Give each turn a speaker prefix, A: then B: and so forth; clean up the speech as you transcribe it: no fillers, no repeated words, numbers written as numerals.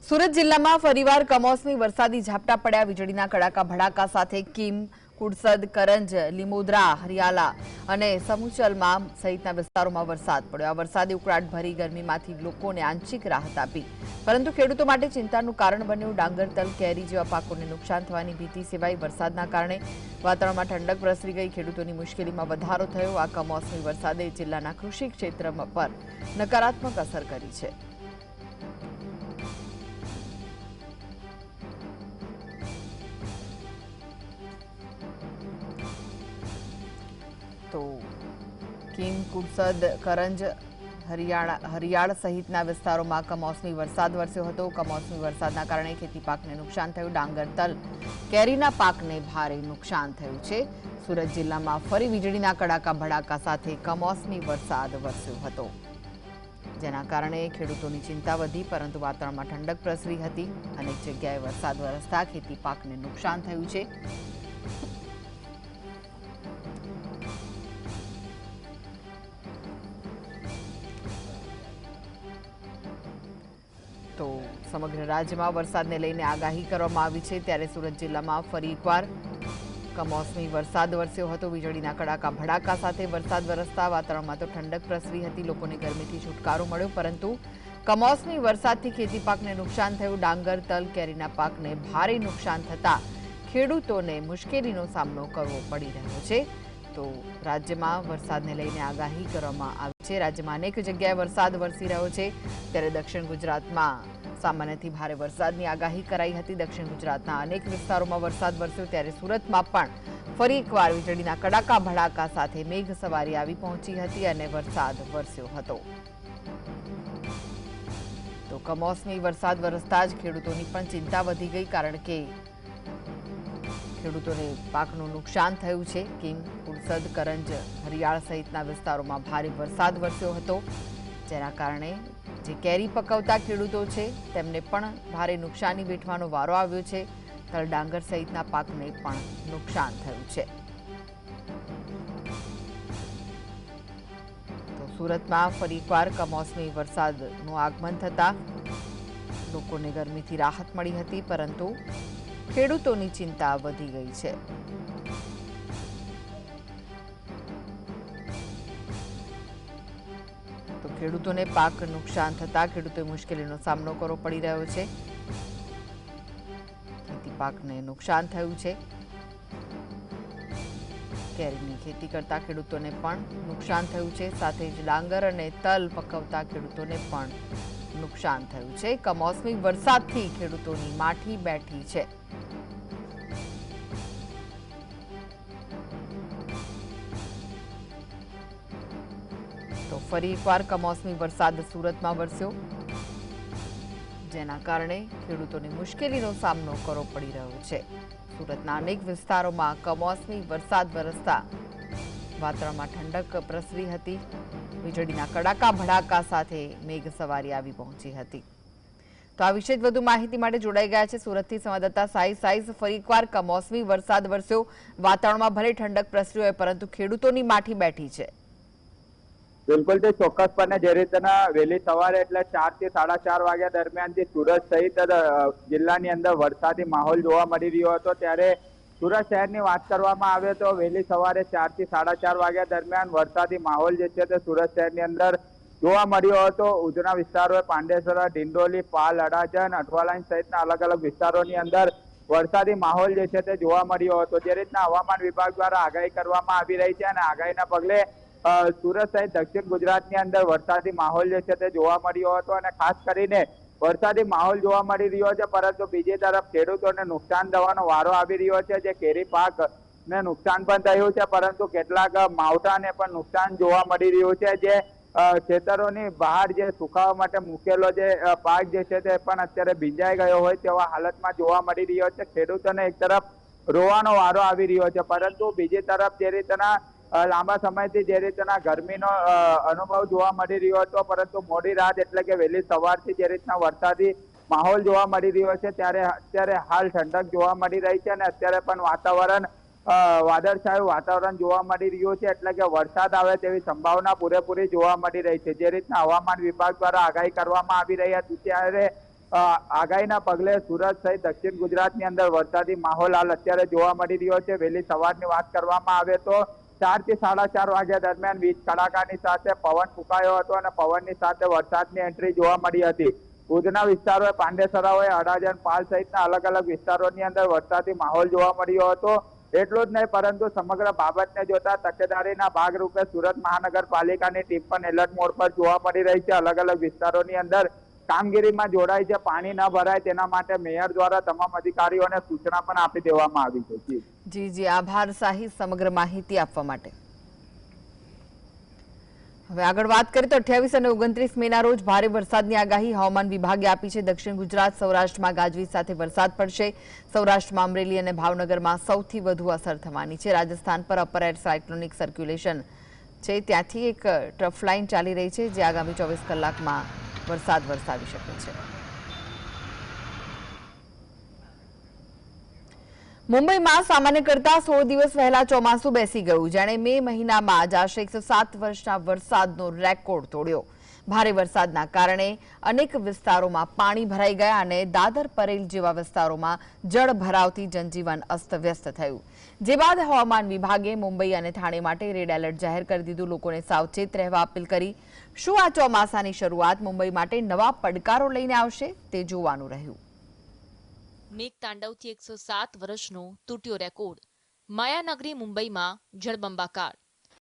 A: સુરત જિલ્લામાં ફરીવાર કમોસમી વરસાદી ઝાપટા પડ્યા। વીજળીના કડાકા ભડાકા સાથે કીમ, કુડસદ, કરંજ, લીમોદરા, હરિયાલા અને સમુચલમાં સહિતના વિસ્તારોમાં વરસાદ પડ્યો। આ વરસાદી ઉકળાટ ભરી ગરમીમાંથી લોકોને આંશિક રાહત આપી, પરંતુ ખેડૂતો માટે ચિંતાનું કારણ બન્યું। ડાંગર, તલ, કેરી જેવા પાકોને નુકસાન થવાની ભીતિ સેવાઈ। વરસાદના કારણે વાતાવરણમાં ઠંડક પ્રસરી ગઈ, ખેડૂતોની મુશ્કેલીમાં વધારો થયો। આ કમોસમી વરસાદે જિલ્લાના કૃષિ ક્ષેત્ર પર નકારાત્મક અસર કરી છે। तो કીમ, કુડસદ, કરંજ, હરિયાળ સહિતના વિસ્તારોમાં કમોસમી વરસાદ વરસ્યો હતો। કમોસમી વરસાદના કારણે ખેતી પાકને નુકસાન થયું। ડાંગર, તલ, કેરીના પાકને ભારે નુકસાન થયું છે। સુરત જિલ્લામાં ફરી વીજળીના કડાકા ભડાકા સાથે કમોસમી વરસાદ વરસ્યો હતો, જેના કારણે ખેડૂતોની ચિંતા વધી, પરંતુ વાતાવરણમાં ઠંડક પ્રસરી હતી। અનેક જગ્યાએ વરસાદ વરસતા ખેતી પાકને નુકસાન થયું છે। તો સમગ્ર રાજ્યમાં વરસાદને લઈને આગાહી કરવામાં આવી છે, ત્યારે સુરત જિલ્લામાં ફરી એકવાર કમોસમી વરસાદ વરસ્યો હતો। વીજળીના કડાકા ભડાકા સાથે વરસાદ વરસતા વાતાવરણમાં તો ઠંડક પ્રસરી હતી, લોકોને ગરમીથી છુટકારો મળ્યો, પરંતુ કમોસમી વરસાદથી ખેતી પાકને નુકસાન થયું। ડાંગર, તલ, કેરીના પાકને ભારે નુકસાન થતા ખેડૂતોને મુશ્કેલીનો સામનો કરવો પડી રહ્યો છે। તો રાજ્યમાં વરસાદને લઈને આગાહી કરવામાં આવી છે। રાજ્યમાં અનેક જગ્યાએ વરસાદ વરસી રહ્યો છે, ત્યારે દક્ષિણ ગુજરાતમાં સામાન્યથી ભારે વરસાદની આગાહી કરાઈ હતી। દક્ષિણ ગુજરાતના અનેક વિસ્તારોમાં વરસાદ વરસ્યો, ત્યારે સુરતમાં પણ ફરી એકવાર વીજળીના કડાકા ભડાકા સાથે મેઘ સવારી આવી પહોંચી હતી અને વરસાદ વરસ્યો હતો। તો કમોસમી વરસાદ વરસતા જ ખેડૂતોની પણ ચિંતા વધી ગઈ, કારણ કે ખેડૂતોને પાકનું નુકસાન થયું છે। કીમ, કુડસદ, કરંજ, હરિયાળ સહિતના વિસ્તારોમાં ભારે વરસાદ વરસ્યો હતો, જેના કારણે જે કેરી પકવતા ખેડૂતો છે તેમને પણ ભારે નુકસાની વેઠવાનો વારો આવ્યો છે। તલ, ડાંગર સહિતના પાકને પણ નુકસાન થયું છે। તો સુરતમાં ફરી એકવાર કમોસમી વરસાદનું આગમન થતા લોકોને ગરમીથી રાહત મળી હતી, પરંતુ ખેડૂતોની ચિંતા વધી ગઈ છે। તો ખેડૂતોને પાક નુકસાન થતા ખેડૂતોએ મુશ્કેલીનો સામનો કરવો પડી રહ્યો છે। ખેતી પાકને નુકસાન થયું છે। કેરીની ખેતી કરતા ખેડૂતોને પણ નુકસાન થયું છે, સાથે જ ડાંગર અને તલ પકવતા ખેડૂતોને પણ નુકસાન થયું છે। કમોસમી વરસાદથી ખેડૂતોની માઠી બેઠી છે। તો ફરી એકવાર કમોસમી વરસાદ સુરતમાં વરસ્યો, જેના કારણે ખેડૂતોને મુશ્કેલીનો સામનો કરવો પડી રહ્યો છે। સુરતના અનેક વિસ્તારોમાં કમોસમી વરસાદ વરસતા વાતાવરણમાં ઠંડક પ્રસરી હતી। વીજળીના કડાકા ભડાકા સાથે મેઘ સવારી આવી પહોંચી હતી। તો આ વિશે વધુ માહિતી માટે જોડાઈ ગયા છે સુરતથી સંવાદદાતા સાઈઝ। ફરી એકવાર કમોસમી વરસાદ વરસ્યો, વાતાવરણમાં ભલે ઠંડક પ્રસરી હોય, પરંતુ ખેડૂતોની માઠી બેઠી છે।
B: બિલકુલ તે ચોક્કસપણે જે રીતના વહેલી સવારે એટલે 4 થી 4:30 વાગ્યા દરમિયાનથી સુરત સહિત જિલ્લાની અંદર વરસાદી માહોલ જોવા મળી રહ્યો હતો, ત્યારે સુરત શહેરની વાત કરવામાં આવે તો વહેલી સવારે 4 થી 4:30 વાગ્યા દરમિયાન વરસાદી માહોલ જે છે તે સુરત શહેરની અંદર જોવા મળ્યો હતો। ઉધના વિસ્તારો, પાંડેસરા, ડિંડોલી, પાલ, અડાજણ, અઠવાલાઈન સહિતના અલગ અલગ વિસ્તારોની અંદર વરસાદી માહોલ જે છે તે જોવા મળ્યો હતો। જે રીતના હવામાન વિભાગ દ્વારા આગાહી કરવામાં આવી રહી છે, અને આગાહીના પગલે સુરત સહિત દક્ષિણ ગુજરાતની અંદર વરસાદી માહોલ જે છે તે જોવા મળ્યો હતો, અને ખાસ કરીને વરસાદી માહોલ જોવા મળી રહ્યો છે, પરંતુ બીજી તરફ ખેડૂતોને નુકસાન થવાનો વારો આવી રહ્યો છે। જે કેરી પાક ને નુકસાન પણ થયું છે, પરંતુ કેટલાક માવઠાને પણ નુકસાન જોવા મળી રહ્યું છે। જે ખેતરોની બહાર જે સુકાવા માટે મૂકેલો જે પાક જે છે તે પણ અત્યારે ભીંજાઈ ગયો હોય તેવા હાલતમાં જોવા મળી રહ્યો છે। ખેડૂતોને એક તરફ રોવાનો વારો આવી રહ્યો છે, પરંતુ બીજી તરફ જે રીતના લાંબા સમયથી જે રીતના ગરમીનો અનુભવ જોવા મળી રહ્યો હતો, પરંતુ મોડી રાત એટલે કે વહેલી સવારથી જે રીતના વરસાદી માહોલ જોવા મળી રહ્યો છે, ત્યારે અત્યારે હાલ ઠંડક જોવા મળી રહી છે, અને અત્યારે પણ વાતાવરણ વાદળછાયું વાતાવરણ જોવા મળી રહ્યું છે, એટલે કે વરસાદ આવે તેવી સંભાવના પૂરેપૂરી જોવા મળી રહી છે। જે રીતના હવામાન વિભાગ દ્વારા આગાહી કરવામાં આવી રહી હતી, ત્યારે આગાહીના પગલે સુરત સહિત દક્ષિણ ગુજરાતની અંદર વરસાદી માહોલ હાલ અત્યારે જોવા મળી રહ્યો છે. વહેલી સવારની વાત કરવામાં આવે તો 4 થી 4:30 વાગ્યા દરમિયાન વીજ કડાકાની સાથે પવન ફૂંકાયો હતો અને પવનની સાથે વરસાદની એન્ટ્રી જોવા મળી હતી. ભુજના વિસ્તારોએ, પાંડેસરા હોય, અડાજણ, પાલ સહિતના અલગ અલગ વિસ્તારોની અંદર વરસાદી માહોલ જોવા મળ્યો હતો. એટલું જ નહીં, પરંતુ સમગ્ર બાબતને જોતા તકેદારીના ભાગરૂપે સુરત મહાનગરપાલિકાની ટીમ પણ એલર્ટ મોડ પર જોવા મળી રહી છે. અલગ અલગ વિસ્તારોની અંદર કામગીરીમાં જોડાઈ છે. પાણી ન ભરાય તેના માટે મેયર દ્વારા તમામ અધિકારીઓને સૂચના પણ આપી દેવામાં આવી છે.
A: જી, આભાર સાહિદ સમગ્ર માહિતી આપવા માટે. હવે આગળ વાત કરીએ તો 28 અને 29 મેના રોજ ભારે વરસાદની આગાહી હવામાન વિભાગે આપી છે. દક્ષિણ ગુજરાત, સૌરાષ્ટ્રમાં ગાજવીજ સાથે વરસાદ પડશે. સૌરાષ્ટ્રમાં અમરેલી અને ભાવનગરમાં સૌથી વધુ અસર થવાની છે. રાજસ્થાન પર અપર એર સાયક્લોનિક સર્ક્યુલેશન છે, ત્યાંથી એક ટ્રફ લાઇન ચાલી રહી છે, જે આગામી 24 કલાકમાં વરસાદ વરસાવી શકે છે. મુંબઈમાં સામાન્ય કરતા 16 દિવસ વહેલા ચોમાસું બેસી ગયું. જાણે મે મહિનામાં જ આશરે 107 વર્ષના વરસાદનો રેકોર્ડ તોડ્યો. ભારે વરસાદના કારણે અનેક વિસ્તારોમાં પાણી ભરાઈ ગયા અને દાદર, પરેલ જેવા વિસ્તારોમાં જળ ભરાવથી જનજીવન અસ્તવ્યસ્ત થયું. જે બાદ હવામાન વિભાગે મુંબઈ અને ઠાણે માટે રેડ એલર્ટ જાહેર કરી દીધું. લોકોને સાવચેત રહેવા અપીલ કરી. શું આ ચોમાસાની શરૂઆત મુંબઈ માટે નવા પડકારો લઈને આવશે તે જોવાનું રહ્યું.
C: મેઘ તાંડવથી 107 વર્ષનો તૂટ્યો રેકોર્ડ. માયાનગરી મુંબઈમાં જળબંબાકાર.